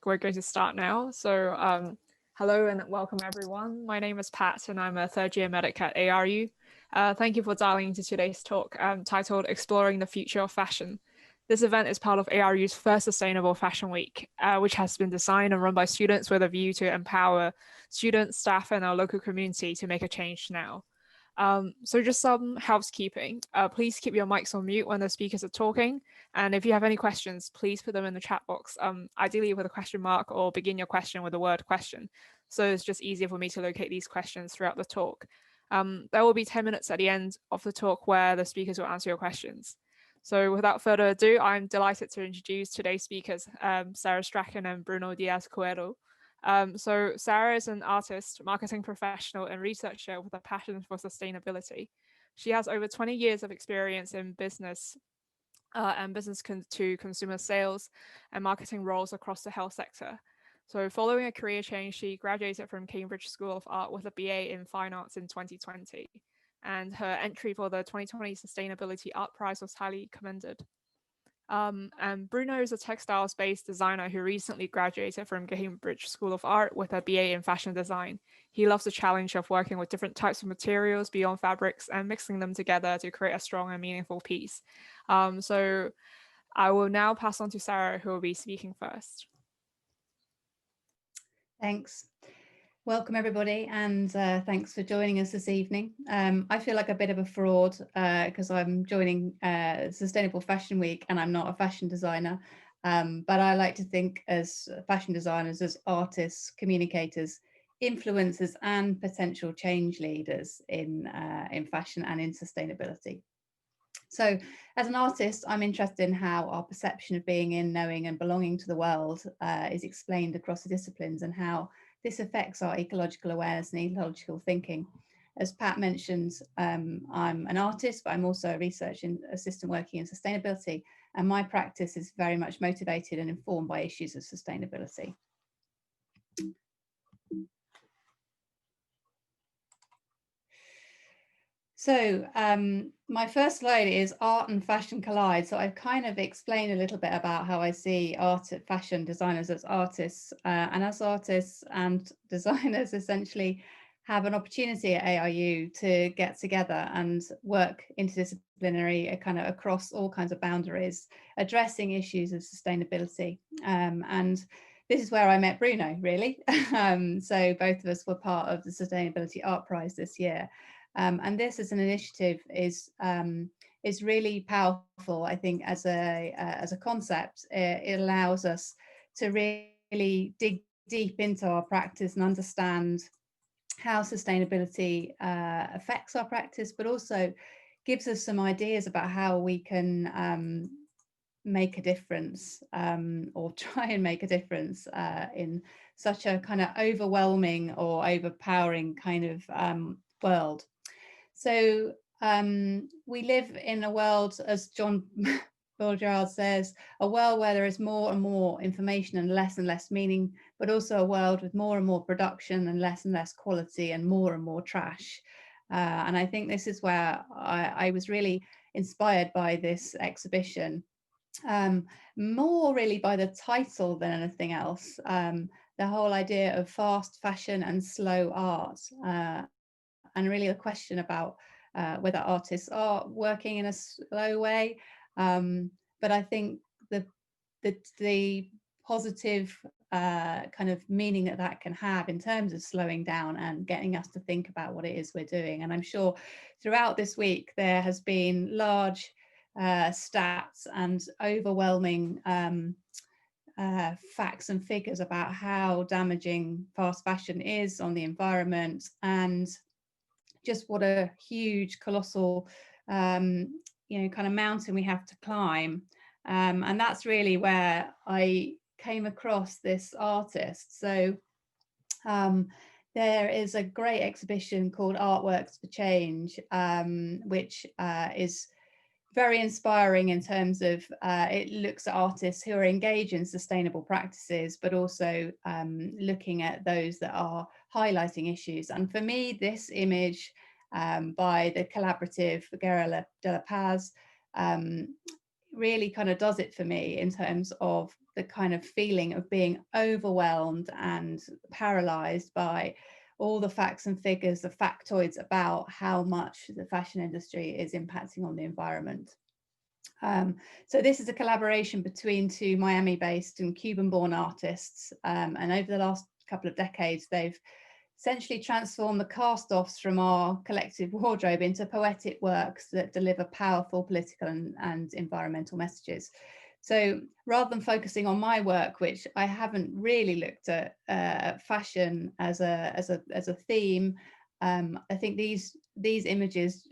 we're going to start now. So hello and welcome everyone. My name is Pat and I'm a third year medic at ARU. Thank you for dialing into today's talk titled Exploring the Future of Fashion. This event is part of ARU's first Sustainable Fashion Week, which has been designed and run by students with a view to empower students, staff, and our local community to make a change now. So just some housekeeping. Please keep your mics on mute when the speakers are talking. And if you have any questions, please put them in the chat box, ideally with a question mark, or begin your question with the word question. So it's just easier for me to locate these questions throughout the talk. There will be 10 minutes at the end of the talk where the speakers will answer your questions. So without further ado, I'm delighted to introduce today's speakers, Sarah Strachan and Bruno Dias Coehlo. So Sarah is an artist, marketing professional, and researcher with a passion for sustainability. She has over 20 years of experience in business and to consumer sales and marketing roles across the health sector. So following a career change, she graduated from Cambridge School of Art with a BA in Fine Arts in 2020. And her entry for the 2020 Sustainability Art Prize was highly commended. And Bruno is a textiles-based designer who recently graduated from Cambridge School of Art with a BA in fashion design. He loves the challenge of working with different types of materials beyond fabrics and mixing them together to create a strong and meaningful piece. So I will now pass on to Sarah, who will be speaking first. Thanks. Welcome everybody, and thanks for joining us this evening. I feel like a bit of a fraud because I'm joining Sustainable Fashion Week and I'm not a fashion designer, but I like to think as fashion designers, as artists, communicators, influencers and potential change leaders in fashion and in sustainability. So as an artist, I'm interested in how our perception of being in, knowing and belonging to the world is explained across the disciplines and how this affects our ecological awareness and ecological thinking. As Pat mentioned, I'm an artist, but I'm also a research assistant working in sustainability, and my practice is very much motivated and informed by issues of sustainability. So my first slide is art and fashion collide. So I've kind of explained a little bit about how I see fashion designers as artists, and as artists and designers essentially have an opportunity at ARU to get together and work interdisciplinary kind of across all kinds of boundaries, addressing issues of sustainability. And this is where I met Bruno, really. So both of us were part of the Sustainability Art Prize this year. And this as an initiative is really powerful, I think, as a concept. It allows us to really dig deep into our practice and understand how sustainability affects our practice, but also gives us some ideas about how we can make a difference or try and make a difference in such a kind of overwhelming or overpowering kind of world. So we live in a world, as John Baudrillard says, a world where there is more and more information and less meaning, but also a world with more and more production and less quality and more trash. And I think this is where I was really inspired by this exhibition, more really by the title than anything else. The whole idea of fast fashion and slow art. And really a question about whether artists are working in a slow way. But I think the positive kind of meaning that can have in terms of slowing down and getting us to think about what it is we're doing. And I'm sure throughout this week there has been large stats and overwhelming facts and figures about how damaging fast fashion is on the environment, and just what a huge, colossal, kind of mountain we have to climb. And that's really where I came across this artist. So there is a great exhibition called Artworks for Change, which is very inspiring in terms of it looks at artists who are engaged in sustainable practices, but also looking at those that are highlighting issues. And for me, this image by the collaborative Guerra de la Paz really kind of does it for me in terms of the kind of feeling of being overwhelmed and paralyzed by all the facts and figures, the factoids about how much the fashion industry is impacting on the environment. So this is a collaboration between two Miami-based and Cuban-born artists, and over the last couple of decades, they've essentially transformed the cast-offs from our collective wardrobe into poetic works that deliver powerful political and environmental messages. So rather than focusing on my work, which I haven't really looked at fashion as a theme, I think these images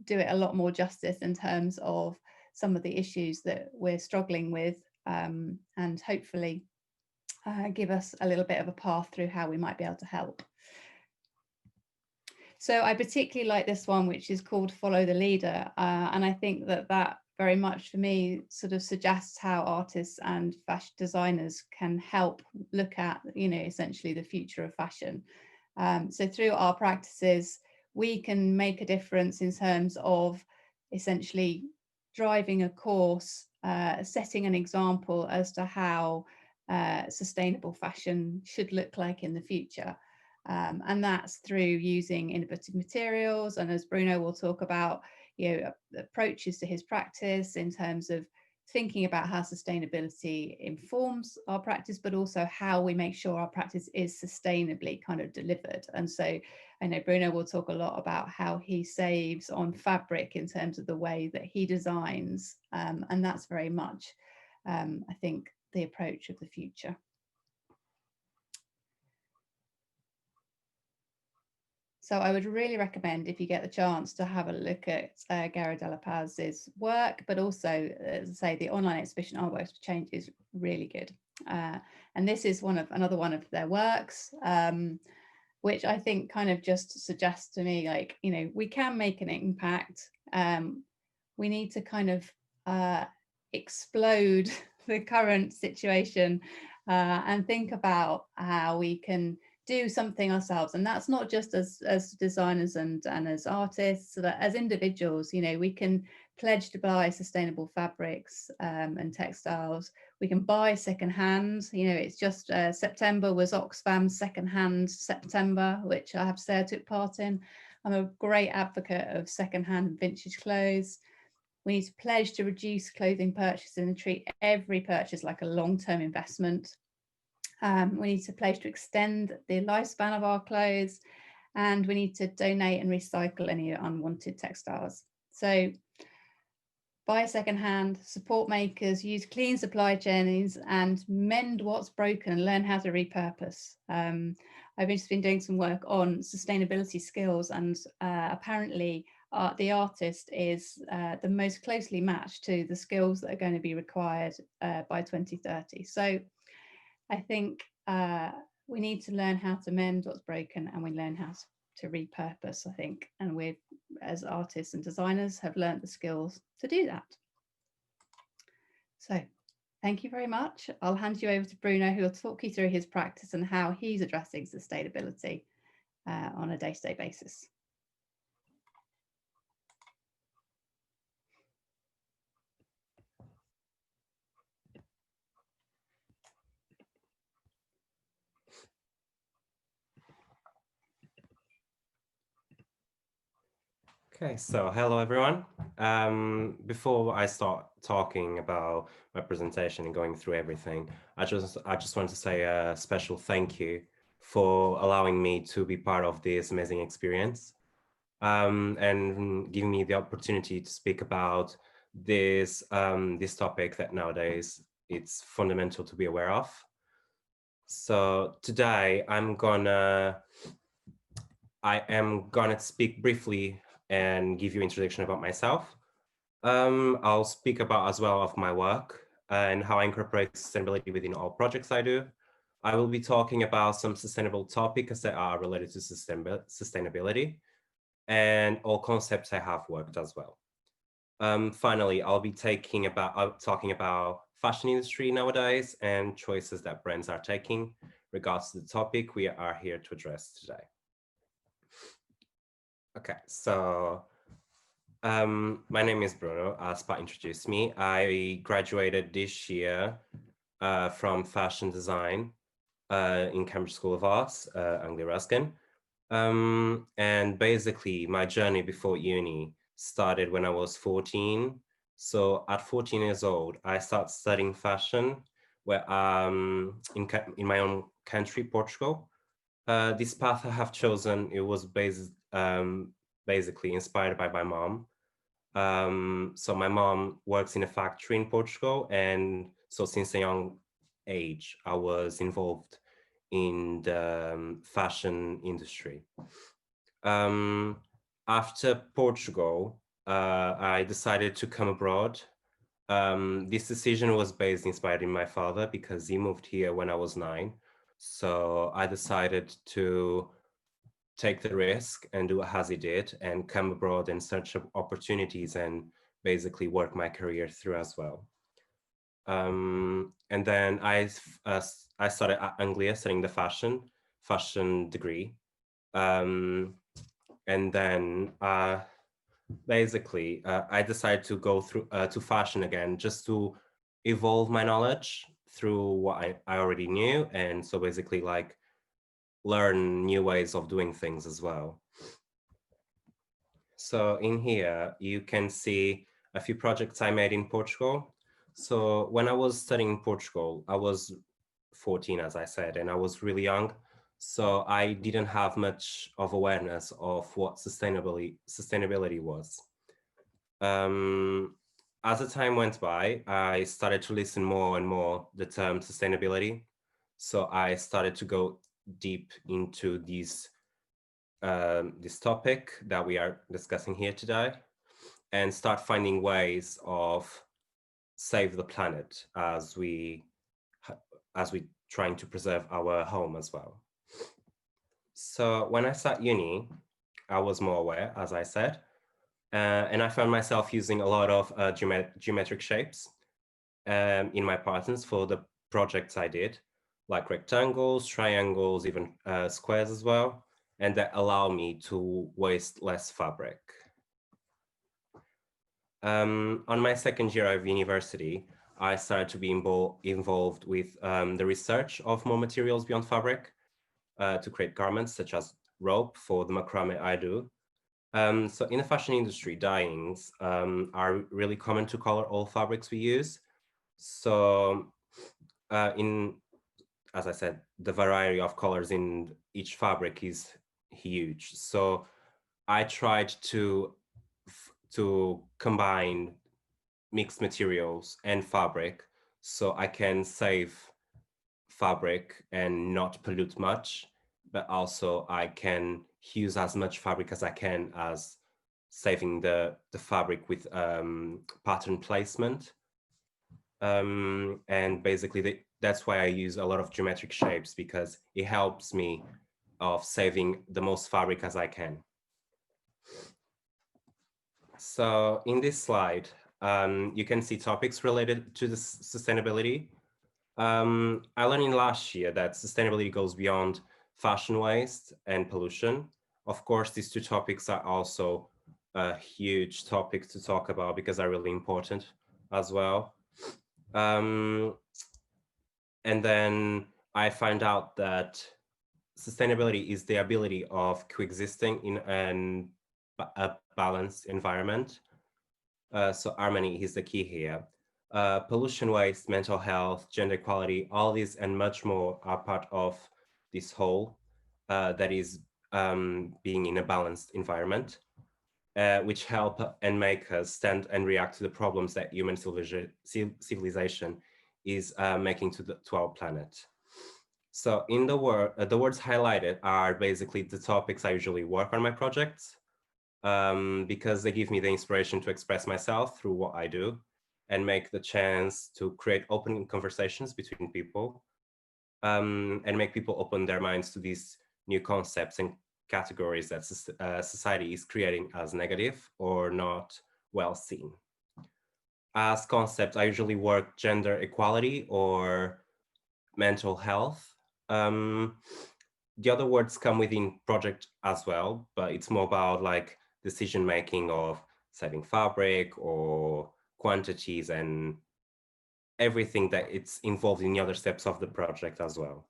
do it a lot more justice in terms of some of the issues that we're struggling with, and hopefully give us a little bit of a path through how we might be able to help. So I particularly like this one, which is called Follow the Leader. And I think that very much for me sort of suggests how artists and fashion designers can help look at, essentially the future of fashion. So through our practices, we can make a difference in terms of essentially driving a course, setting an example as to how sustainable fashion should look like in the future. And that's through using innovative materials. And as Bruno will talk about, approaches to his practice in terms of thinking about how sustainability informs our practice, but also how we make sure our practice is sustainably kind of delivered. And so I know Bruno will talk a lot about how he saves on fabric in terms of the way that he designs. And that's very much, I think, the approach of the future. So I would really recommend, if you get the chance, to have a look at Guerra de la Paz's work, but also, as I say, the online exhibition Artworks for Change is really good. And this is another one of their works, which I think kind of just suggests to me, like, we can make an impact. We need to kind of explode the current situation and think about how we can do something ourselves. And that's not just as designers and as artists, so that as individuals, we can pledge to buy sustainable fabrics and textiles. We can buy secondhand. It's just September was Oxfam's secondhand September, which I have to say I took part in. I'm a great advocate of secondhand and vintage clothes. We need to pledge to reduce clothing purchases and treat every purchase like a long-term investment. We need to pledge to extend the lifespan of our clothes, and we need to donate and recycle any unwanted textiles. So buy secondhand, support makers, use clean supply chains, and mend what's broken and learn how to repurpose. I've just been doing some work on sustainability skills, and apparently the artist is the most closely matched to the skills that are going to be required by 2030. So I think we need to learn how to mend what's broken, and we learn how to repurpose, I think. And we, as artists and designers, have learned the skills to do that. So thank you very much. I'll hand you over to Bruno, who will talk you through his practice and how he's addressing sustainability on a day-to-day basis. Okay, so hello everyone. Before I start talking about my presentation and going through everything, I just want to say a special thank you for allowing me to be part of this amazing experience, and giving me the opportunity to speak about this this topic that nowadays it's fundamental to be aware of. So today I am gonna speak briefly and give you introduction about myself. I'll speak about as well of my work and how I incorporate sustainability within all projects I do. I will be talking about some sustainable topics that are related to sustainability and all concepts I have worked as well. Finally, I'll be talking about fashion industry nowadays and choices that brands are taking regards to the topic we are here to address today. Okay, so my name is Bruno, as Pat introduced me. I graduated this year from fashion design in Cambridge School of Arts, Anglia Ruskin. And basically my journey before uni started when I was 14. So at 14 years old, I started studying fashion where in my own country, Portugal. This path I have chosen, it was basically inspired by my mom. So my mom works in a factory in Portugal, and so since a young age, I was involved in the fashion industry. After Portugal, I decided to come abroad. This decision was inspired in my father because he moved here when I was 9. So I decided to take the risk and do as he did and come abroad and search opportunities and basically work my career through as well. And then I started at Anglia studying the fashion degree. And then basically I decided to go through to fashion again just to evolve my knowledge through what I already knew. And so basically like learn new ways of doing things as well. So in here, you can see a few projects I made in Portugal. So when I was studying in Portugal, I was 14, as I said, and I was really young. So I didn't have much of awareness of what sustainability was. As the time went by, I started to listen more and more the term sustainability. So I started to go deep into this topic that we are discussing here today and start finding ways of save the planet as we trying to preserve our home as well. So when I started uni, I was more aware, as I said, and I found myself using a lot of geometric shapes in my patterns for the projects I did, like rectangles, triangles, even squares as well, and that allow me to waste less fabric. On my second year of university, I started to be involved with the research of more materials beyond fabric to create garments such as rope for the macrame I do. So in the fashion industry, dyeings are really common to color all fabrics we use. So as I said, the variety of colors in each fabric is huge. So I tried to combine mixed materials and fabric so I can save fabric and not pollute much, but also I can use as much fabric as I can as saving the fabric with pattern placement. And basically that's why I use a lot of geometric shapes, because it helps me of saving the most fabric as I can. So in this slide, you can see topics related to the sustainability. I learned in last year that sustainability goes beyond fashion waste and pollution. Of course, these two topics are also huge topics to talk about because they're really important as well. And then I find out that sustainability is the ability of coexisting in a balanced environment. So harmony is the key here. Pollution, waste, mental health, gender equality, all these and much more are part of this whole that is being in a balanced environment, which help and make us stand and react to the problems that human civilization is making to our planet. So in the words highlighted are basically the topics I usually work on my projects, because they give me the inspiration to express myself through what I do and make the chance to create open conversations between people, and make people open their minds to these new concepts and categories that society is creating as negative or not well seen. As concepts, I usually work gender equality or mental health. The other words come within project as well, but it's more about like decision making of saving fabric or quantities and everything that it's involved in the other steps of the project as well.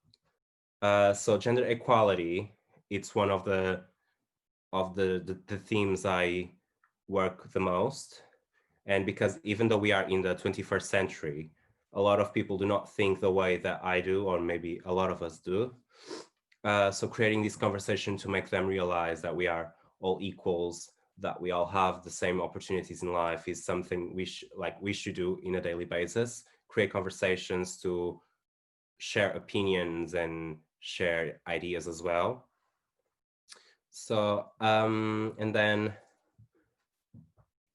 So gender equality, it's one of the themes I work the most. And because even though we are in the 21st century, a lot of people do not think the way that I do, or maybe a lot of us do. So creating this conversation to make them realize that we are all equals, that we all have the same opportunities in life is something we should do in a daily basis. Create conversations to share opinions and share ideas as well. So, and then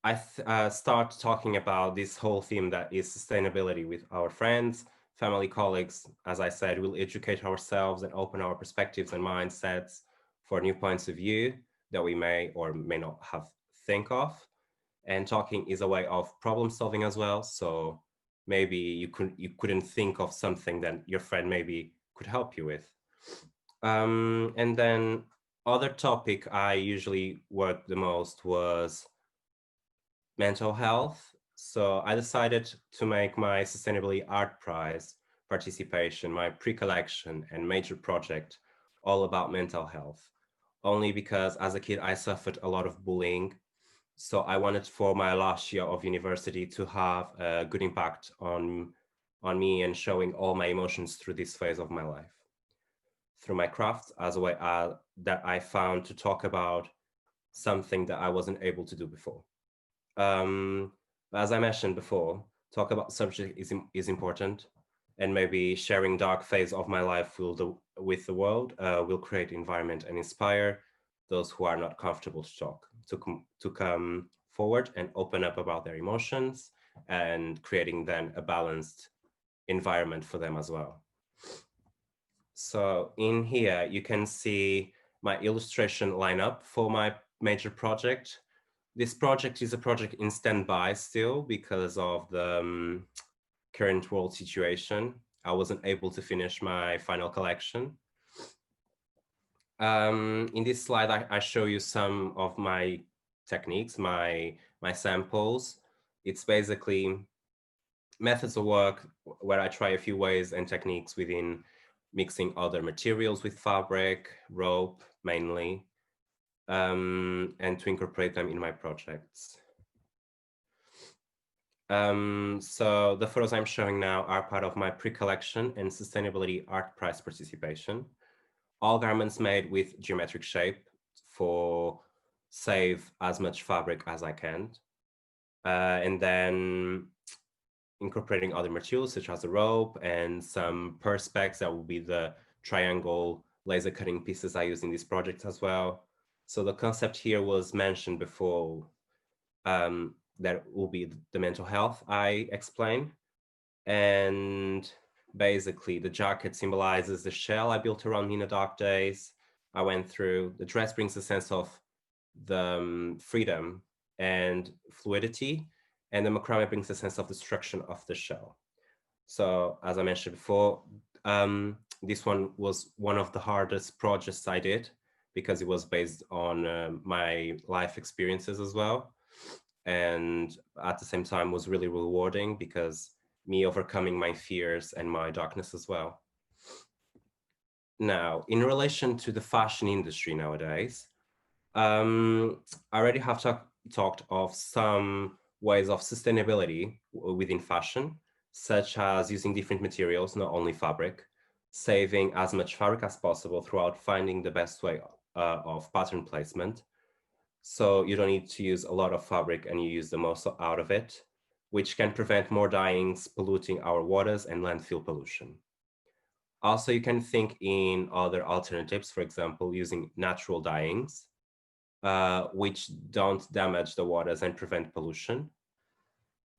I start talking about this whole theme that is sustainability with our friends, family, colleagues. As I said, we'll educate ourselves and open our perspectives and mindsets for new points of view that we may or may not have think of. And talking is a way of problem solving as well. So maybe you couldn't think of something that your friend maybe could help you with. And then other topic I usually work the most was mental health. So I decided to make my Sustainability Art Prize participation, my pre-collection and major project all about mental health, only because as a kid I suffered a lot of bullying. So I wanted for my last year of university to have a good impact on me and showing all my emotions through this phase of my life, through my crafts as a way that I found to talk about something that I wasn't able to do before. As I mentioned before, talk about subject is important, and maybe sharing dark phase of my life with the world will create environment and inspire those who are not comfortable to talk, to come forward and open up about their emotions, and creating then a balanced environment for them as well. So in here, you can see my illustration lineup for my major project. This project is a project in standby still because of the current world situation. I wasn't able to finish my final collection. In this slide, I show you some of my techniques, my samples. It's basically methods of work where I try a few ways and techniques within mixing other materials with fabric, rope mainly, and to incorporate them in my projects. So the photos I'm showing now are part of my pre-collection and Sustainability Art Prize participation. All garments made with geometric shape for save as much fabric as I can. And then incorporating other materials such as a rope and some perspex that will be the triangle laser cutting pieces I use in this project as well. So the concept here was mentioned before, that will be the mental health I explained. And basically the jacket symbolizes the shell I built around me in the dark days I went through. The dress brings a sense of the freedom and fluidity, and the macrame brings a sense of destruction of the shell. So as I mentioned before, this one was one of the hardest projects I did because it was based on my life experiences as well. And at the same time was really rewarding because me overcoming my fears and my darkness as well. Now, in relation to the fashion industry nowadays, I already have talked of some ways of sustainability within fashion, such as using different materials, not only fabric, saving as much fabric as possible throughout finding the best way of pattern placement. So you don't need to use a lot of fabric and you use the most out of it, which can prevent more dyeings polluting our waters and landfill pollution. Also, you can think in other alternatives, for example, using natural dyeings, which don't damage the waters and prevent pollution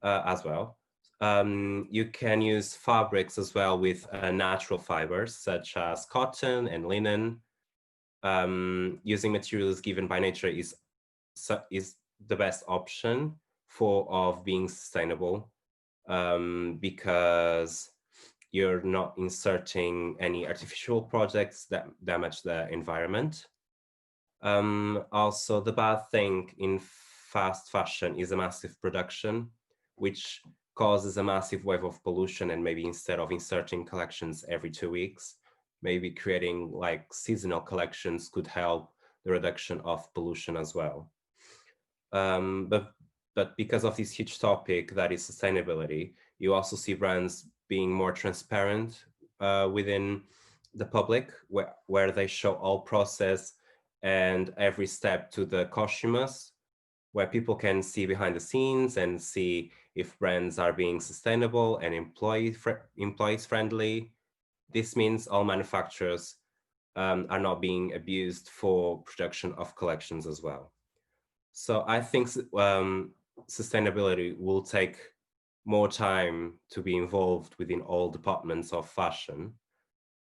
as well. You can use fabrics as well with natural fibers, such as cotton and linen. Using materials given by nature is the best option of being sustainable, because you're not inserting any artificial products that damage the environment. Also, the bad thing in fast fashion is a massive production, which causes a massive wave of pollution, and maybe instead of inserting collections every 2 weeks, maybe creating like seasonal collections could help the reduction of pollution as well. But because of this huge topic that is sustainability, you also see brands being more transparent within the public, where they show all process and every step to the consumers, where people can see behind the scenes and see if brands are being sustainable and employees friendly. This means all manufacturers are not being abused for production of collections as well. So I think sustainability will take more time to be involved within all departments of fashion.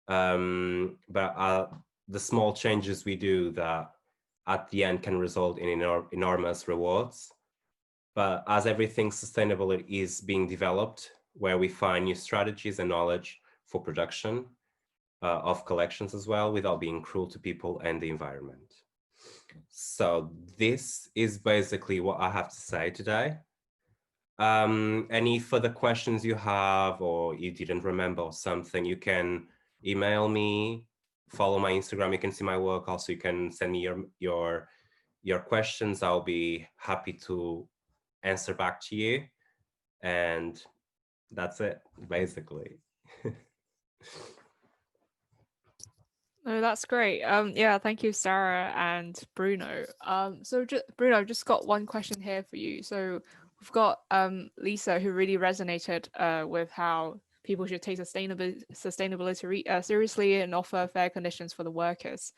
But the small changes we do that at the end can result in enormous rewards. But as everything sustainable is being developed, where we find new strategies and knowledge for production of collections as well, without being cruel to people and the environment. So this is basically what I have to say today. Any further questions you have, or you didn't remember or something, you can email me, follow my Instagram, you can see my work. Also, you can send me your questions. I'll be happy to answer back to you. And that's it, basically. No, that's great. Yeah, thank you, Sarah and Bruno. So Bruno, I've just got one question here for you. So we've got Lisa, who really resonated with how people should take sustainability seriously and offer fair conditions for the workers.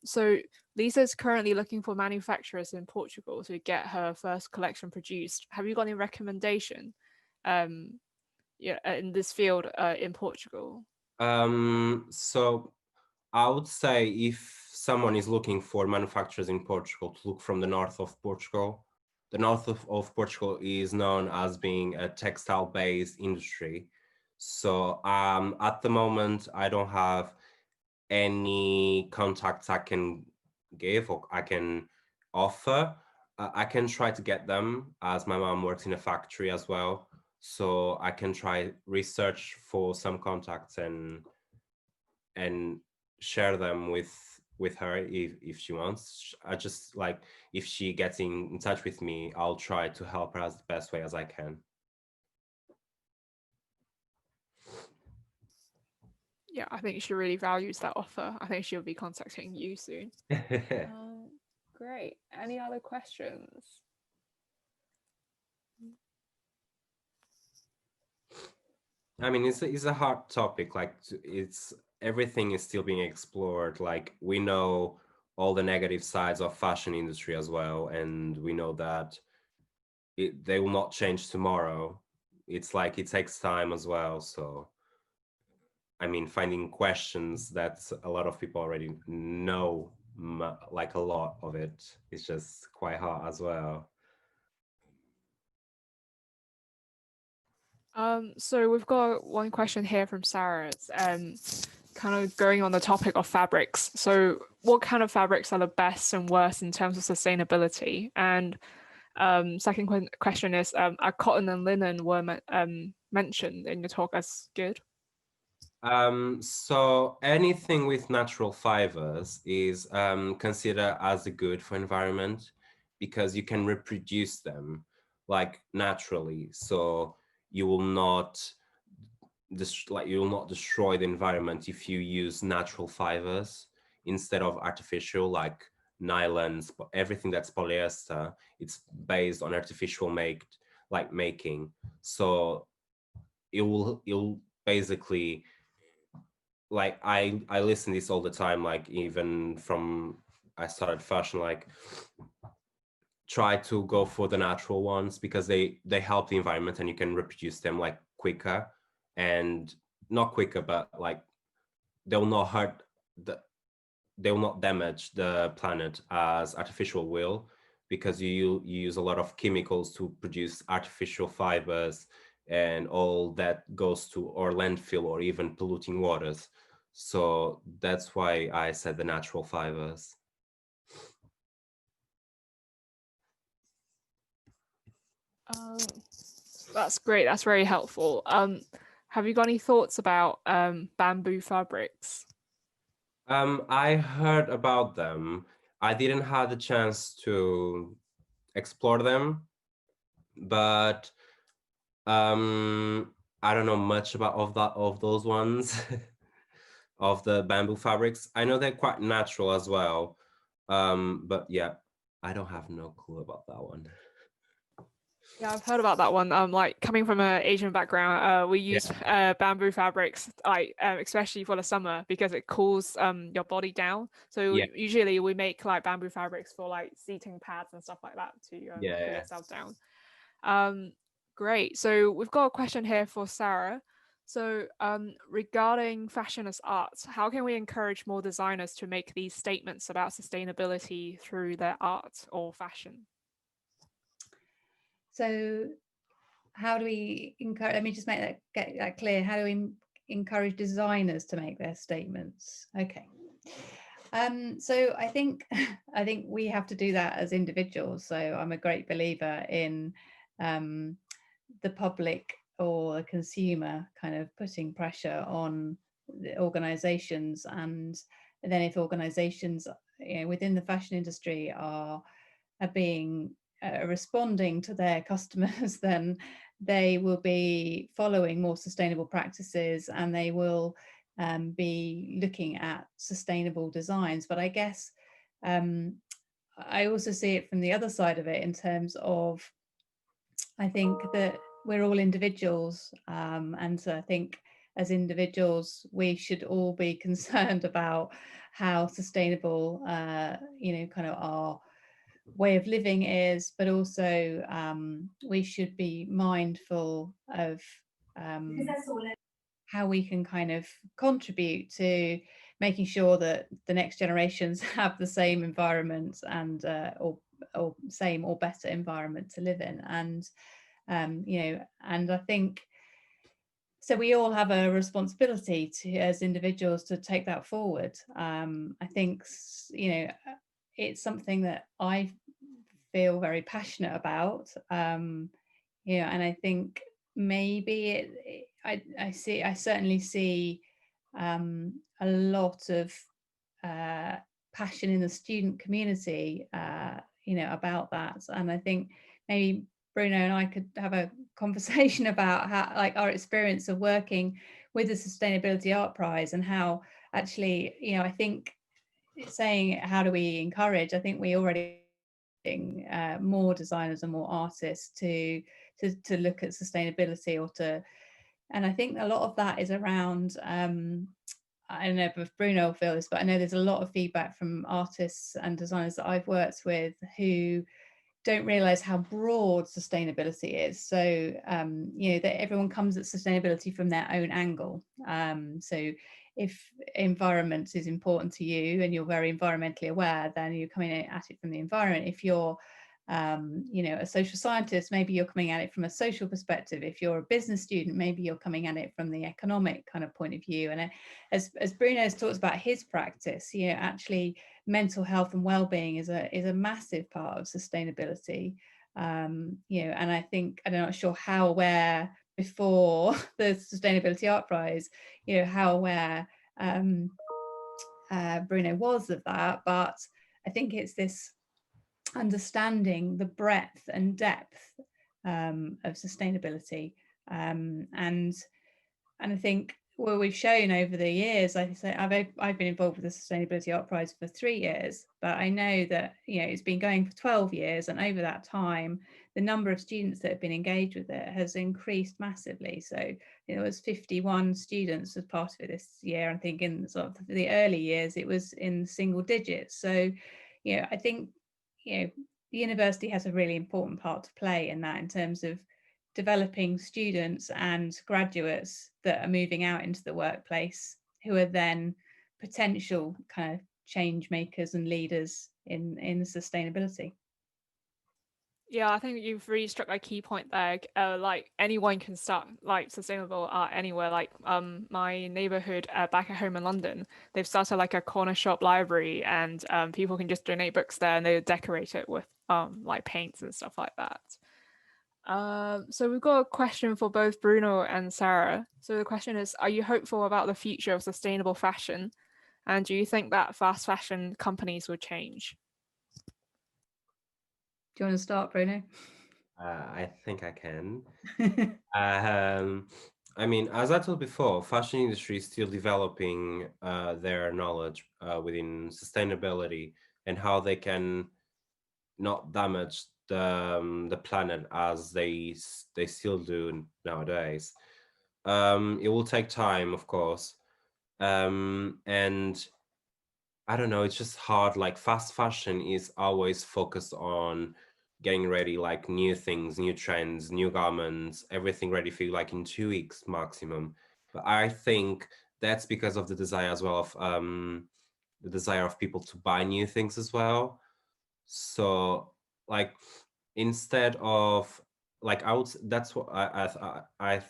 So Lisa's currently looking for manufacturers in Portugal to get her first collection produced. Have you got any recommendation in this field in Portugal? So I would say if someone is looking for manufacturers in Portugal, to look from the north of Portugal. The north of Portugal is known as being a textile-based industry. So at the moment, I don't have any contacts I can give or I can offer. I can try to get them, as my mom works in a factory as well. So I can try research for some contacts and share them with her if she wants. I just like, if she gets in touch with me, I'll try to help her as the best way as I can. Yeah, I think she really values that offer. I think she'll be contacting you soon. Great. Any other questions? I mean, it's a hard topic. Like, everything is still being explored. Like, we know all the negative sides of fashion industry as well, and we know that they will not change tomorrow. It's like, it takes time as well. So I mean, finding questions that a lot of people already know, like a lot of it, is just quite hard as well. So we've got one question here from Sarah. It's kind of going on the topic of fabrics. So what kind of fabrics are the best and worst in terms of sustainability? And second question is, are cotton and linen were mentioned in your talk as good? So anything with natural fibers is considered as a good for environment, because you can reproduce them like naturally. So you will not destroy the environment if you use natural fibers instead of artificial, like nylons. But everything that's polyester, it's based on artificial making. So it'll basically, like, I listen to this all the time, like, even from I started fashion, like, try to go for the natural ones, because they help the environment and you can reproduce them like quicker, and not quicker, but like they will not they will not damage the planet as artificial will, because you use a lot of chemicals to produce artificial fibers, and all that goes to or landfill or even polluting waters. So that's why I said the natural fibers. That's great. That's very helpful. Have you got any thoughts about bamboo fabrics? I heard about them. I didn't have the chance to explore them, but I don't know much about of those ones of the bamboo fabrics. I know they're quite natural as well. But yeah, I don't have no clue about that one. Yeah, I've heard about that one. Like coming from an Asian background, we use bamboo fabrics, like especially for the summer because it cools your body down. So Yeah, usually we make like bamboo fabrics for like seating pads and stuff like that to cool yeah. yourself down. Great. So we've got a question here for Sarah. So regarding fashion as art, how can we encourage more designers to make these statements about sustainability through their art or fashion? So how do we encourage, let me just get that clear. How do we encourage designers to make their statements? Okay. So I think we have to do that as individuals. So I'm a great believer in the public or the consumer kind of putting pressure on the organizations, and then if organizations, within the fashion industry are being responding to their customers, then they will be following more sustainable practices, and they will be looking at sustainable designs. But I guess I also see it from the other side of it in terms of, I think that we're all individuals, and so I think as individuals we should all be concerned about how sustainable kind of our way of living is, but also we should be mindful of how we can kind of contribute to making sure that the next generations have the same environment and or same or better environment to live in. And and I think so we all have a responsibility to, as individuals, to take that forward. I think it's something that I feel very passionate about. And I think maybe I certainly see a lot of passion in the student community, about that. And I think maybe Bruno and I could have a conversation about how, like, our experience of working with the Sustainability Art Prize, and how actually, I think saying how do we encourage, I think we already more designers and more artists to look at sustainability, or to, and I think a lot of that is around I don't know if Bruno will feel this, but I know there's a lot of feedback from artists and designers that I've worked with who don't realize how broad sustainability is. So that everyone comes at sustainability from their own angle. So if environment is important to you and you're very environmentally aware, then you're coming at it from the environment. If you're a social scientist, maybe you're coming at it from a social perspective. If you're a business student, maybe you're coming at it from the economic kind of point of view. And as Bruno's talks about his practice, actually mental health and well-being is a massive part of sustainability. And I think, I'm not sure how aware before the Sustainability Art Prize, how aware Bruno was of that, but I think it's this understanding the breadth and depth of sustainability, and I think what we've shown over the years, like I say, I've been involved with the Sustainability Art Prize for 3 years, but I know that it's been going for 12 years, and over that time the number of students that have been engaged with it has increased massively. So it was 51 students as part of it this year. I think in sort of the early years it was in single digits. So I think the university has a really important part to play in that, in terms of developing students and graduates that are moving out into the workplace, who are then potential kind of change makers and leaders in sustainability. Yeah, I think you've really struck a key point there. Like anyone can start like sustainable art anywhere. Like my neighborhood back at home in London, they've started like a corner shop library, and people can just donate books there, and they decorate it with like paints and stuff like that. So we've got a question for both Bruno and Sarah. So the question is, are you hopeful about the future of sustainable fashion? And do you think that fast fashion companies will change? Do you want to start, Bruno? I think I can. I mean, as I told before, fashion industry is still developing their knowledge within sustainability and how they can not damage the planet as they still do nowadays. It will take time, of course, and I don't know. It's just hard. Like fast fashion is always focused on getting ready, like new things, new trends, new garments, everything ready for you, like in 2 weeks maximum. But I think that's because of the desire as well of the desire of people to buy new things as well. So like instead of like I would that's what I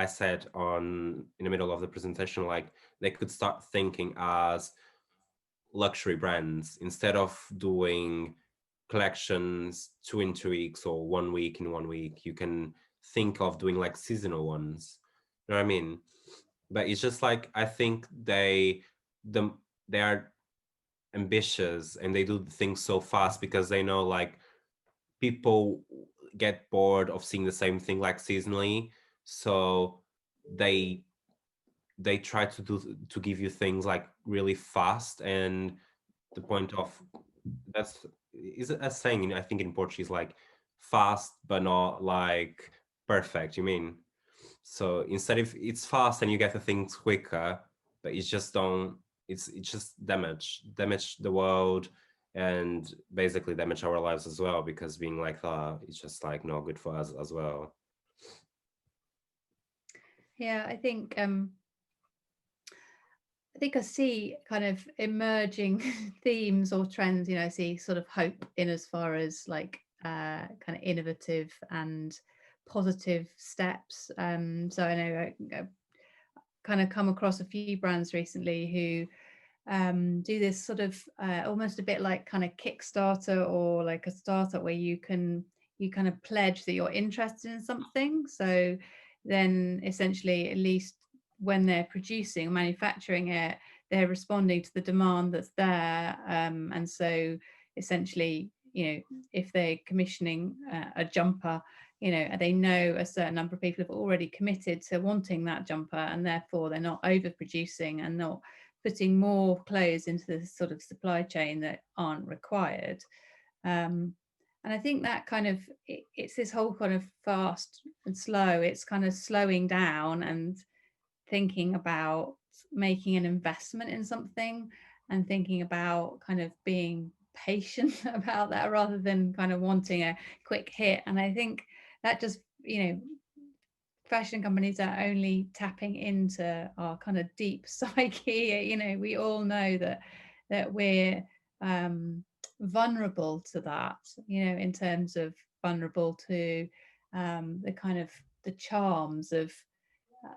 said on in the middle of the presentation, like they could start thinking as luxury brands instead of doing collections 2 in 2 weeks or 1 week in 1 week. You can think of doing like seasonal ones. You know what I mean? But it's just like I think they are ambitious and they do things so fast because they know like people get bored of seeing the same thing like seasonally, so they they try to give you things like really fast. And the point of that's is a saying I think in Portuguese, like fast but not like perfect, you mean? So instead if it's fast and you get the things quicker, but it's just don't it's just damage the world and basically damage our lives as well, because being like that it's just like not good for us as well. Yeah, I think I see kind of emerging themes or trends. I see sort of hope in as far as like kind of innovative and positive steps. So I know I kind of come across a few brands recently who do this sort of almost a bit like kind of Kickstarter or like a startup where you kind of pledge that you're interested in something. So then essentially, at least when they're producing, manufacturing it, they're responding to the demand that's there. And so essentially, if they're commissioning a jumper, they know a certain number of people have already committed to wanting that jumper, and therefore they're not overproducing and not putting more clothes into the sort of supply chain that aren't required. And I think that kind of it's this whole kind of fast and slow. It's kind of slowing down and thinking about making an investment in something and thinking about kind of being patient about that rather than kind of wanting a quick hit. And I think that just fashion companies are only tapping into our kind of deep psyche. We all know that we're vulnerable to that, in terms of vulnerable to the kind of the charms of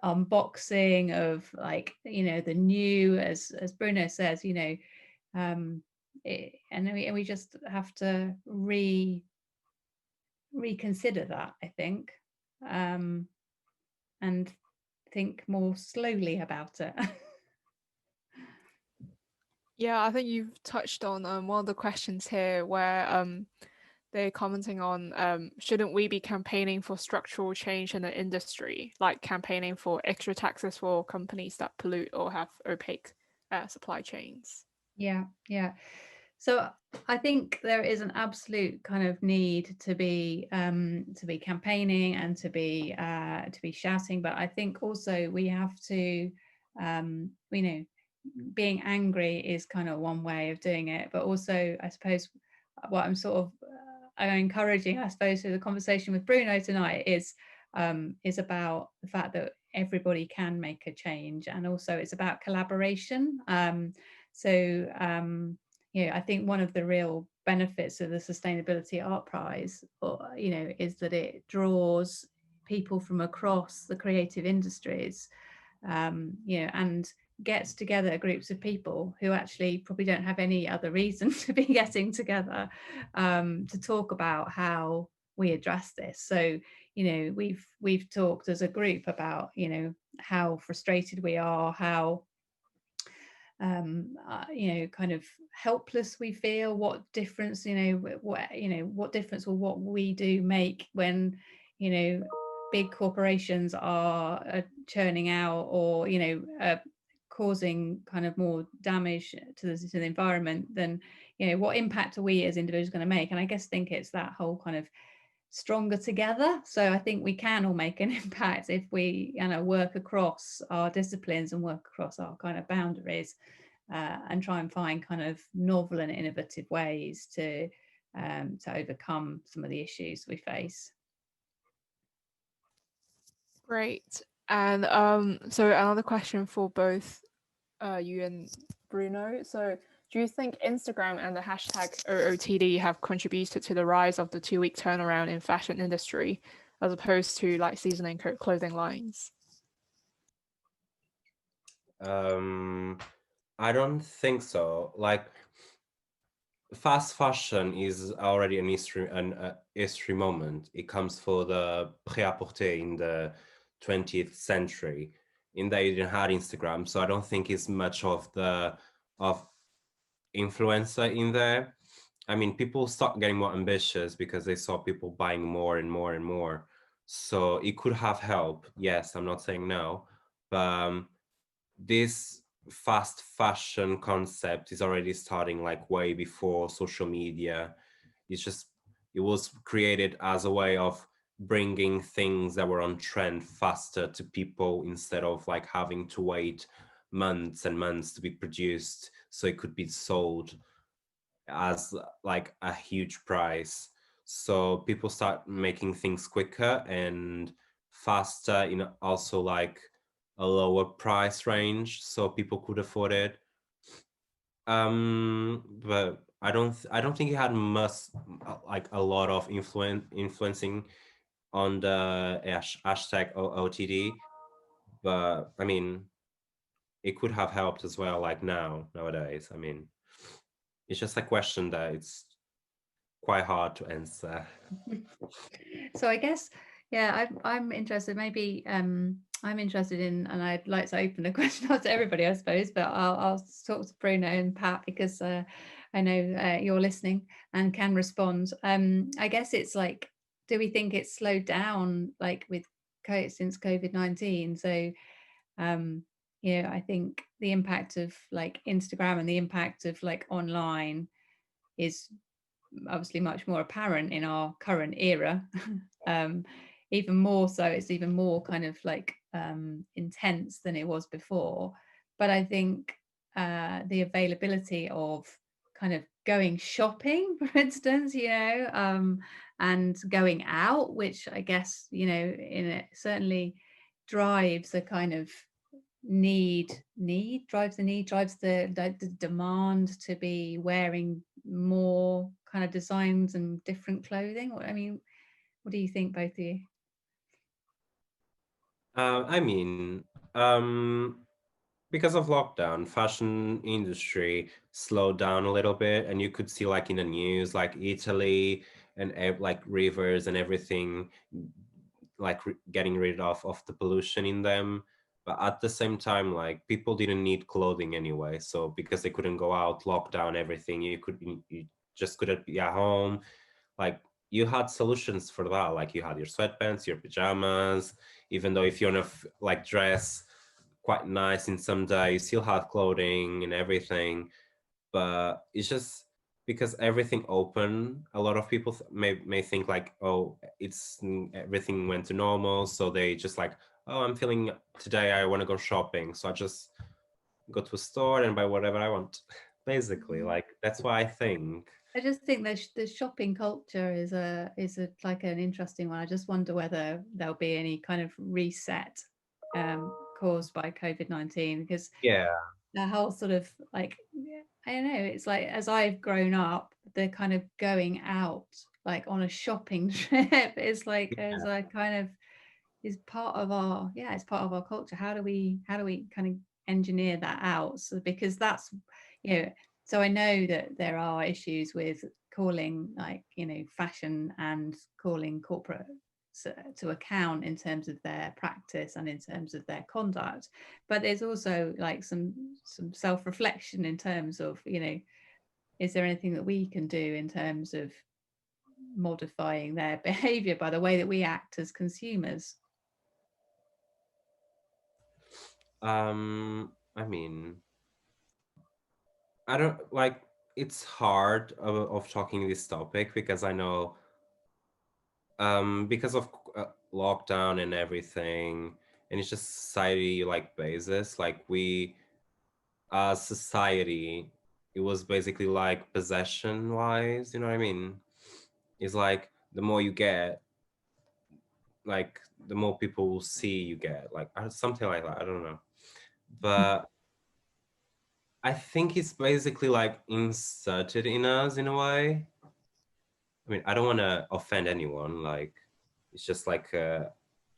unboxing, of like the new, as Bruno says, and we just have to reconsider that, I think, and think more slowly about it. Yeah, I think you've touched on one of the questions here where they're commenting on shouldn't we be campaigning for structural change in the industry, like campaigning for extra taxes for companies that pollute or have opaque supply chains? Yeah. So I think there is an absolute kind of need to be campaigning and to be shouting, but I think also we have to, being angry is kind of one way of doing it, but also I suppose what I'm sort of encouraging, I suppose, through the conversation with Bruno tonight is about the fact that everybody can make a change, and also it's about collaboration. I think one of the real benefits of the Sustainability Art Prize, is that it draws people from across the creative industries, and gets together groups of people who actually probably don't have any other reason to be getting together, to talk about how we address this. So, you know, we've talked as a group about, you know, how frustrated we are, how you know, kind of helpless we feel, what difference, you know, what difference will what we do make when, you know, big corporations are churning out, or, you know, causing kind of more damage to the environment, than, you know, what impact are we as individuals going to make? And I guess think it's that whole kind of stronger together. So I think we can all make an impact if we, you know, work across our disciplines and work across our kind of boundaries, and try and find kind of novel and innovative ways to overcome some of the issues we face. Great. And so another question for both you and Bruno. So do you think Instagram and the hashtag OOTD have contributed to the rise of the 2-week turnaround in fashion industry, as opposed to like seasonal clothing lines? I don't think so. Like, fast fashion is already an history moment. It comes for the prêt-à-porter in the 20th century. In that, you didn't have Instagram, so I don't think it's much of influencer in there. I mean, people start getting more ambitious because they saw people buying more and more and more. So it could have helped. Yes, I'm not saying no, but this fast fashion concept is already starting like way before social media. It was created as a way of bringing things that were on trend faster to people, instead of like having to wait months and months to be produced so it could be sold as like a huge price. So people start making things quicker and faster, in also like a lower price range, so people could afford it. But I don't think it had much, like a lot of influencing on the hashtag OOTD. But I mean, it could have helped as well. Like nowadays, I mean, it's just a question that it's quite hard to answer. So I guess, yeah, I'm interested. Maybe I'm interested in, and I'd like to open the question out to everybody, I suppose. But I'll talk to Bruno and Pat, because I know you're listening and can respond. I guess it's like, do we think it's slowed down, like with since COVID-19? So you know, I think the impact of like Instagram and the impact of like online is obviously much more apparent in our current era. Even more so, it's even more kind of like intense than it was before. But I think the availability of kind of going shopping, for instance, you know, and going out, which I guess, you know, in it certainly drives a kind of drives the demand to be wearing more kind of designs and different clothing. I mean, what do you think, both of you? I mean, because of lockdown, fashion industry slowed down a little bit, and you could see like in the news, like Italy and like rivers and everything, like getting rid of the pollution in them. But at the same time, like people didn't need clothing anyway, so because they couldn't go out, lockdown, everything, you just couldn't be at home. Like you had solutions for that, like you had your sweatpants, your pajamas. Even though if you want to like dress quite nice in some days, you still have clothing and everything. But it's just because everything open, a lot of people may think like, oh, everything went to normal, so they just like, oh, I'm feeling today, I want to go shopping, so I just go to a store and buy whatever I want. Basically, like that's why I think. I just think the shopping culture is a like an interesting one. I just wonder whether there'll be any kind of reset caused by COVID-19, because Yeah. the whole sort of like, I don't know, it's like as I've grown up, the kind of going out like on a shopping trip is like as I kind of is part of our, yeah, it's part of our culture. How do we kind of engineer that out? So because that's, you know, so I know that there are issues with calling like, you know, fashion and calling corporate to account in terms of their practice and in terms of their conduct. But there's also like some self-reflection in terms of, you know, is there anything that we can do in terms of modifying their behavior by the way that we act as consumers? I mean, I don't like, it's hard of talking this topic because I know because of lockdown and everything, and it's just society like basis, like we as society, it was basically like possession wise, you know what I mean? It's like the more you get, like the more people will see you get, like something like that, I don't know. But I think it's basically like inserted in us in a way. I mean, I don't want to offend anyone, like it's just like a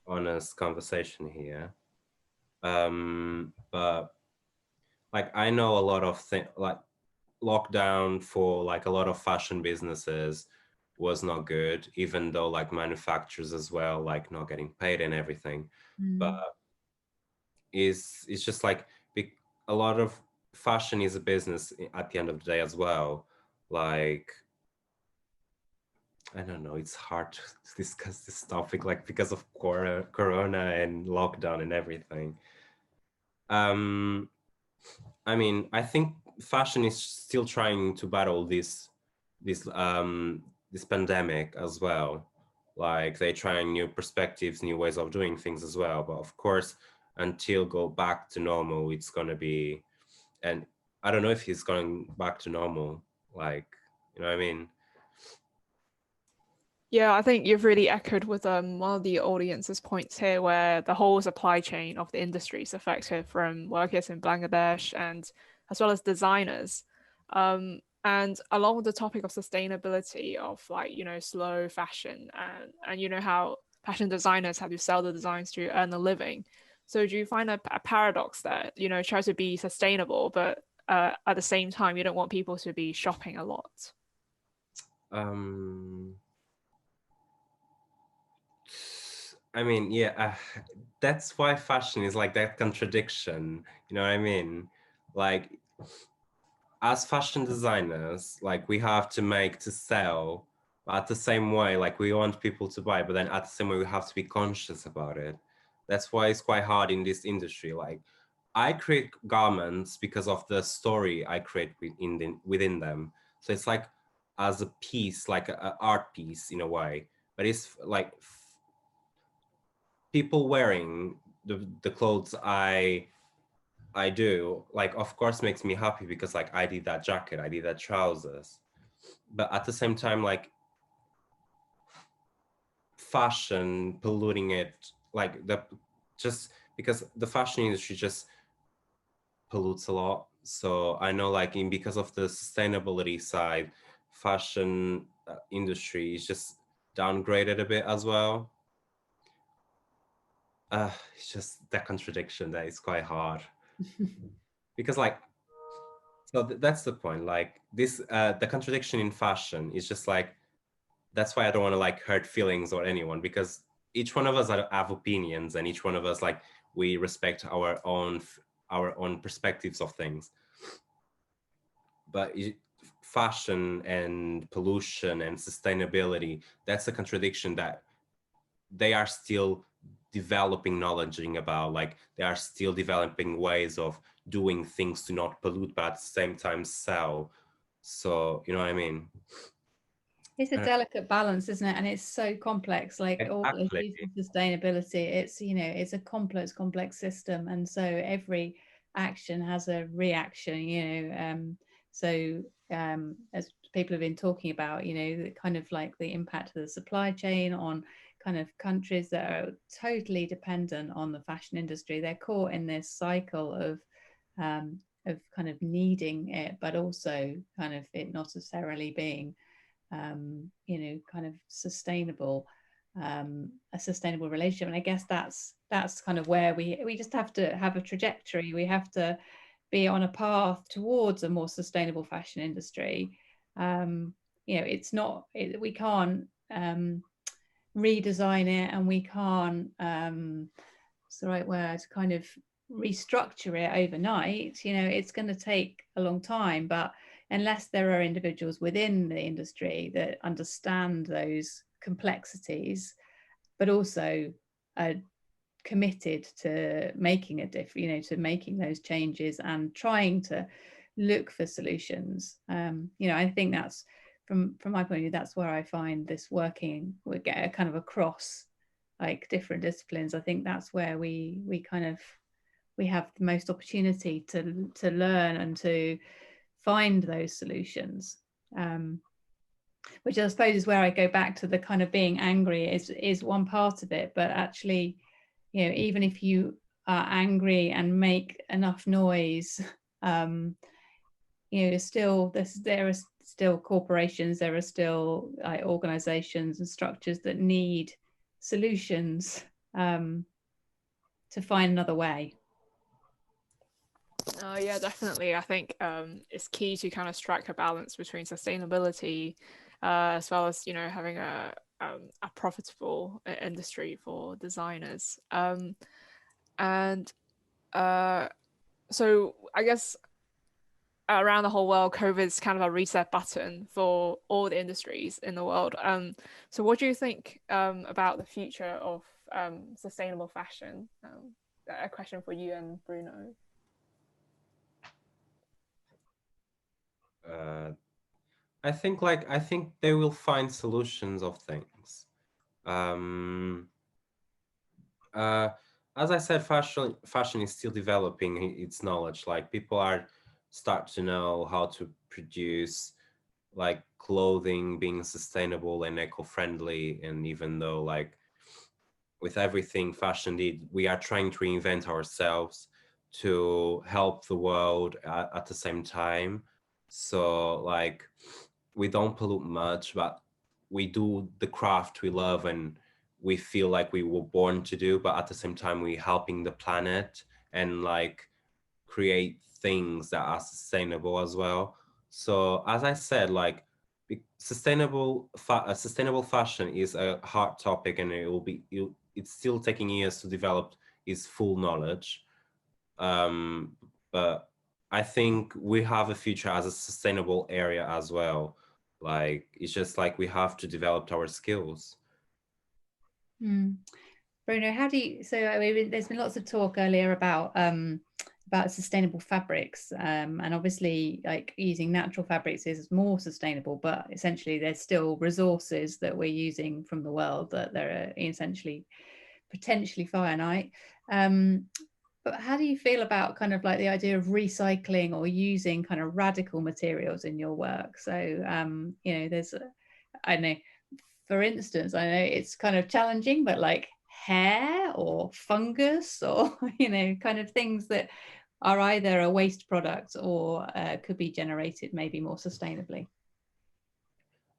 honest conversation here. But like I know a lot of things, like lockdown for like a lot of fashion businesses was not good, even though like manufacturers as well, like not getting paid and everything. But it's just like a lot of fashion is a business at the end of the day as well. Like I don't know, it's hard to discuss this topic like because of corona and lockdown and everything. um I mean, I think fashion is still trying to battle this pandemic as well. Like they trying new perspectives, new ways of doing things as well. But of course, until go back to normal, it's gonna be, and I don't know if he's going back to normal. Like, you know what I mean? Yeah, I think you've really echoed with one of the audience's points here, where the whole supply chain of the industry is affected, from workers in Bangladesh and as well as designers. And along with the topic of sustainability of, like, you know, slow fashion, and you know how fashion designers have to sell the designs to earn a living. So do you find a paradox that, you know, try to be sustainable, but at the same time you don't want people to be shopping a lot? Um, I mean, yeah, that's why fashion is like that contradiction. You know what I mean? Like, as fashion designers, like we have to make to sell, but at the same way, like we want people to buy, but then at the same way, we have to be conscious about it. That's why it's quite hard in this industry. Like, I create garments because of the story I create within them. So it's like as a piece, like an art piece in a way, but it's like people wearing the clothes I do, like of course makes me happy because like I did that jacket, I did that trousers. But at the same time, like fashion polluting it, like the just because the fashion industry just pollutes a lot. So I know like in because of the sustainability side, fashion industry is just downgraded a bit as well. It's just that contradiction that is quite hard because like so that's the point, like this the contradiction in fashion is just like that's why I don't want to like hurt feelings or anyone, because each one of us have opinions and each one of us like we respect our own perspectives of things. But fashion and pollution and sustainability, that's a contradiction that they are still developing knowledge about, like they are still developing ways of doing things to not pollute but at the same time sell. So you know what I mean? It's a delicate balance, isn't it? And it's so complex, like all Exactly. issues of sustainability. It's, you know, it's a complex system. And so every action has a reaction, you know. As people have been talking about, you know, kind of like the impact of the supply chain on kind of countries that are totally dependent on the fashion industry. They're caught in this cycle of kind of needing it, but also kind of it not necessarily being you know, kind of sustainable, a sustainable relationship. And I guess that's kind of where we just have to have a trajectory. We have to be on a path towards a more sustainable fashion industry. it's not, we can't redesign it, and we can't, what's the right word, kind of restructure it overnight. It's going to take a long time, but unless there are individuals within the industry that understand those complexities, but also are committed to making a difference, to making those changes and trying to look for solutions. I think that's from my point of view, that's where I find this working. We get kind of across like different disciplines. I think that's where we have the most opportunity to learn and to find those solutions. Which I suppose is where I go back to the kind of being angry is one part of it, but actually, even if you are angry and make enough noise, there are still corporations, there are still organizations and structures that need solutions to find another way. Yeah, definitely. I think it's key to kind of strike a balance between sustainability as well as having a profitable industry for designers. And so I guess around the whole world, COVID is kind of a reset button for all the industries in the world. So what do you think about the future of sustainable fashion? A question for you and Bruno. I think they will find solutions of things. As I said, fashion is still developing its knowledge. Like people are start to know how to produce like clothing being sustainable and eco-friendly. And even though like with everything fashion did, we are trying to reinvent ourselves to help the world at the same time. So like we don't pollute much, but we do the craft we love and we feel like we were born to do, but at the same time we're helping the planet and like create things that are sustainable as well. So as I said, like sustainable fashion is a hard topic, and it's still taking years to develop its full knowledge. But I think we have a future as a sustainable area as well. Like it's just like we have to develop our skills. Bruno, how do you? So I mean, there's been lots of talk earlier about sustainable fabrics, and obviously, like using natural fabrics is more sustainable. But essentially, there's still resources that we're using from the world that they're essentially potentially finite. But how do you feel about kind of like the idea of recycling or using kind of radical materials in your work? So there's I don't know. For instance, I know it's kind of challenging, but like hair or fungus or kind of things that are either a waste product or could be generated maybe more sustainably.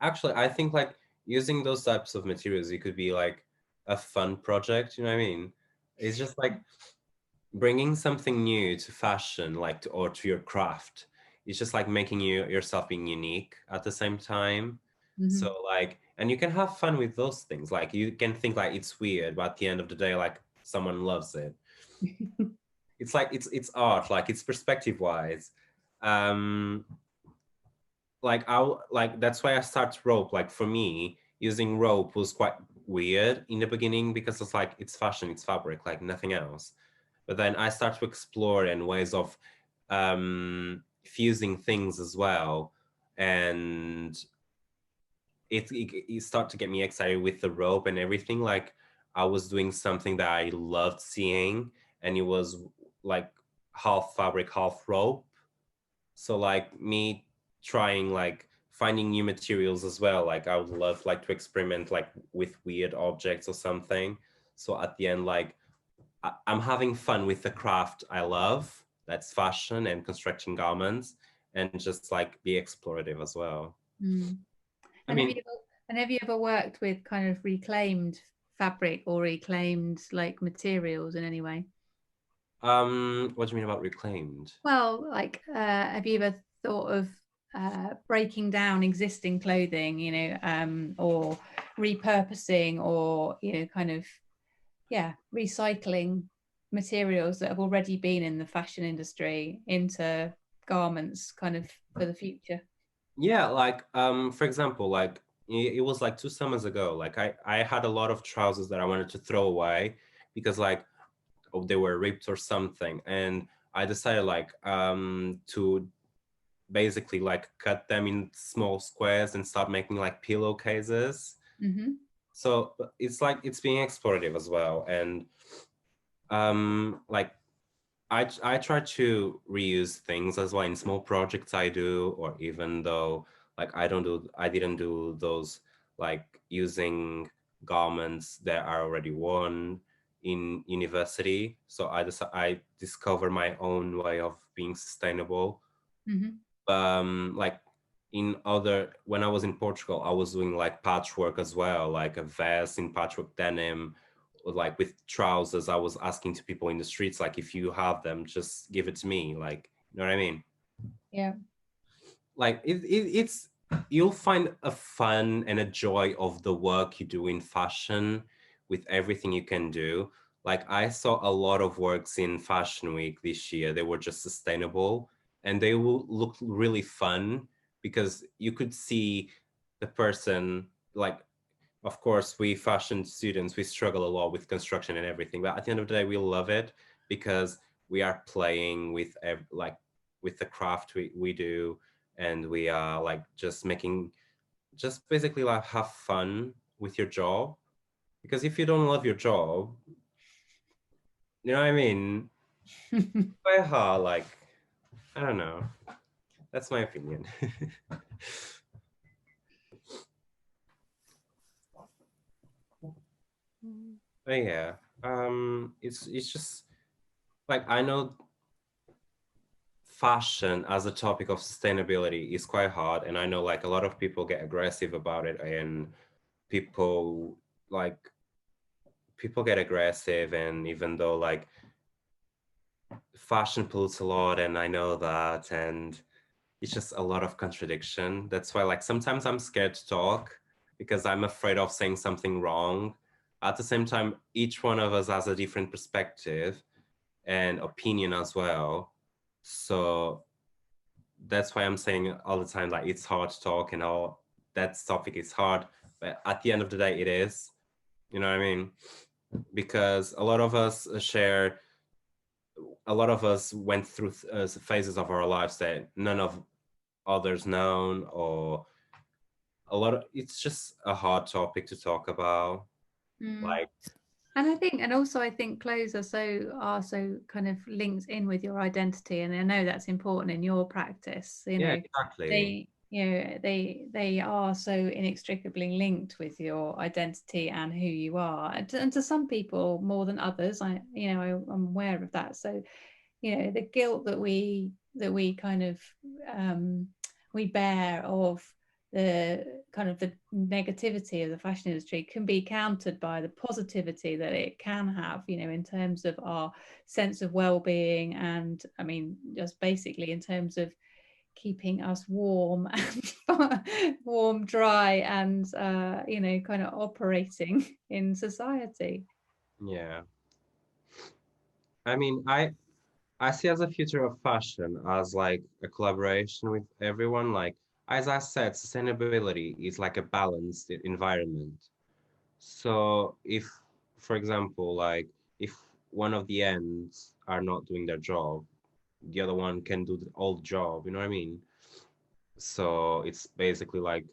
Actually, I think like using those types of materials, it could be like a fun project. You know what I mean? It's just like bringing something new to fashion, like or to your craft. It's just like making yourself being unique at the same time. So like, and you can have fun with those things. Like you can think like it's weird, but at the end of the day, like someone loves it. It's like it's art, like it's perspective wise. Like that's why I start rope. Like for me, using rope was quite weird in the beginning because it's like it's fashion, it's fabric, like nothing else. But then I start to explore and ways of fusing things as well, and it started to get me excited with the rope and everything. Like I was doing something that I loved seeing, and it was like half fabric, half rope. So like me trying like finding new materials as well. Like I would love like to experiment like with weird objects or something. So at the end, like I'm having fun with the craft I love. That's fashion and constructing garments, and just like be explorative as well. And have you ever worked with kind of reclaimed fabric or reclaimed like materials in any way? What do you mean about reclaimed? Well, like have you ever thought of breaking down existing clothing, you know, or repurposing, or, you know, kind of, yeah, recycling materials that have already been in the fashion industry into garments kind of for the future. Yeah, like for example, like it was like 2 summers ago, like I had a lot of trousers that I wanted to throw away because like they were ripped or something, and I decided like to basically like cut them in small squares and start making like pillowcases. Mm-hmm. So it's like it's being explorative as well, and like I try to reuse things as well in small projects I do, or even though like I didn't do those, like using garments that are already worn in university. So I discover my own way of being sustainable. Mm-hmm. Like when I was in Portugal, I was doing like patchwork as well, like a vest in patchwork denim, like with trousers. I was asking to people in the streets, like, if you have them, just give it to me. Like, you know what I mean? Yeah. Like it's you'll find a fun and a joy of the work you do in fashion with everything you can do. Like I saw a lot of works in Fashion Week this year. They were just sustainable and they will look really fun because you could see the person, like, of course, we fashion students, we struggle a lot with construction and everything, but at the end of the day, we love it because we are playing with like with the craft we do, and we are like just making, just basically like have fun with your job. Because if you don't love your job, you know what I mean? Quite hard, like, I don't know. That's my opinion. But yeah, it's just like I know fashion as a topic of sustainability is quite hard, and I know like a lot of people get aggressive about it, and people like people get aggressive, and even though like fashion pollutes a lot, and I know that, and it's just a lot of contradiction. That's why like sometimes I'm scared to talk because I'm afraid of saying something wrong. At the same time, each one of us has a different perspective and opinion as well. So that's why I'm saying all the time, like, it's hard to talk and all that topic is hard, but at the end of the day, it is, you know what I mean? Because a lot of us went through phases of our lives that none of others known, or it's just a hard topic to talk about. Like, And I think, and also I think clothes are so kind of linked in with your identity, and I know that's important in your practice. You yeah, know, exactly. they are so inextricably linked with your identity and who you are, and to some people more than others. I'm aware of that. So, you know, the guilt that we kind of we bear of the kind of the negativity of the fashion industry can be countered by the positivity that it can have, you know, in terms of our sense of well-being, and I mean just basically in terms of keeping us warm and warm, dry, and you know, kind of operating in society. Yeah, I mean, I see as a future of fashion as like a collaboration with everyone. Like, as I said, sustainability is like a balanced environment. So if, for example, like if one of the ends are not doing their job, the other one can do the old job, you know what I mean? So it's basically like,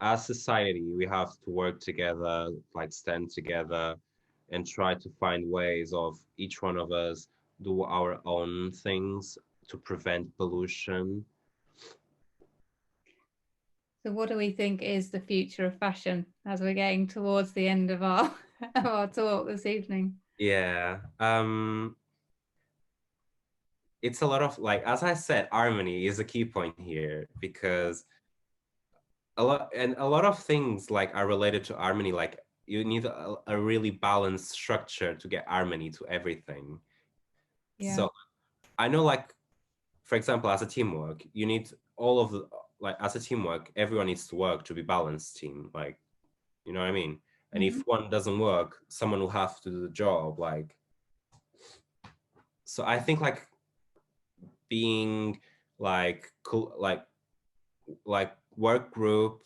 as society, we have to work together, like stand together and try to find ways of each one of us do our own things to prevent pollution. So what do we think is the future of fashion as we're getting towards the end of our of our talk this evening? Yeah. It's a lot of, like, as I said, harmony is a key point here, because a lot of things like are related to harmony. Like, you need a really balanced structure to get harmony to everything. Yeah. So I know, like, for example, as a teamwork, you need all of the, like, as a teamwork, everyone needs to work to be balanced team, like, you know what I mean? And if one doesn't work, someone will have to do the job, like. So I think like being like cool, like work group,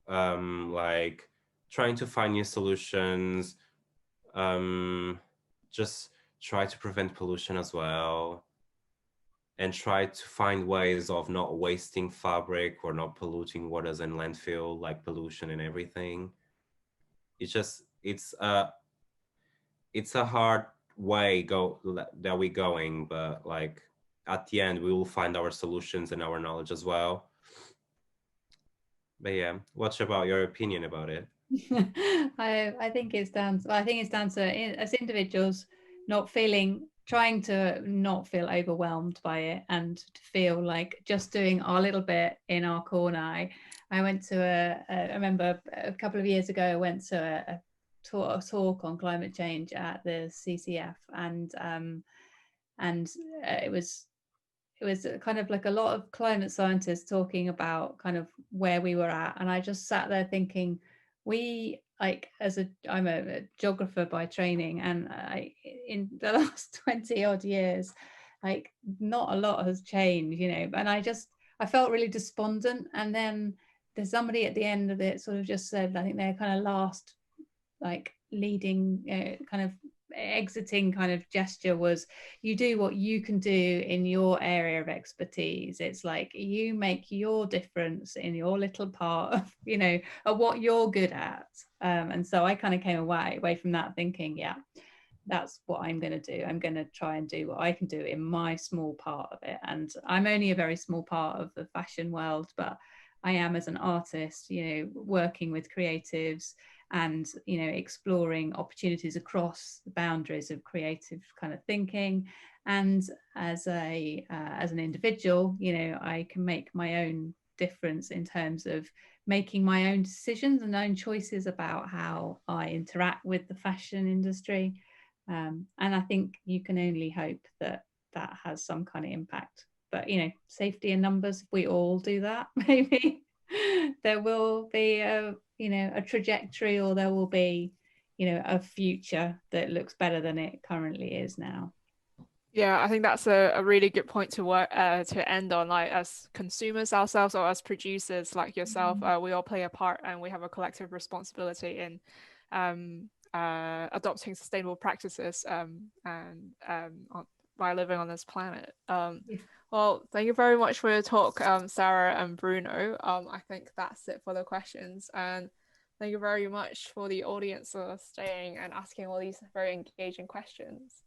like trying to find new solutions, just try to prevent pollution as well, and try to find ways of not wasting fabric or not polluting waters and landfill, like pollution and everything. It's just, it's a hard way that we're going, but like at the end we will find our solutions and our knowledge as well. But yeah, what's about your opinion about it? I think it's down. I think it's down to as individuals trying to not feel overwhelmed by it, and to feel like just doing our little bit in our corner. I went to I remember a couple of years ago I went to a talk on climate change at the CCF, and it was kind of like a lot of climate scientists talking about kind of where we were at, and I just sat there thinking, I'm a geographer by training, and in the last 20 odd years, like not a lot has changed, and I felt really despondent. And then there's somebody at the end of it sort of just said, I think their kind of last like leading kind of exiting kind of gesture was, you do what you can do in your area of expertise. It's like you make your difference in your little part of of what you're good at. And so I kind of came away from that thinking, yeah, that's what I'm going to do. I'm going to try and do what I can do in my small part of it. And I'm only a very small part of the fashion world, but I am, as an artist, working with creatives and exploring opportunities across the boundaries of creative kind of thinking. And as an individual, I can make my own difference in terms of making my own decisions and own choices about how I interact with the fashion industry. And I think you can only hope that that has some kind of impact. But safety in numbers, if we all do that, maybe there will be a trajectory, or there will be a future that looks better than it currently is now. Yeah, I think that's a really good point to end on. Like, as consumers ourselves, or as producers like yourself, we all play a part, and we have a collective responsibility in adopting sustainable practices by living on this planet. Well, thank you very much for your talk, Sarah and Bruno. I think that's it for the questions, and thank you very much for the audience for staying and asking all these very engaging questions.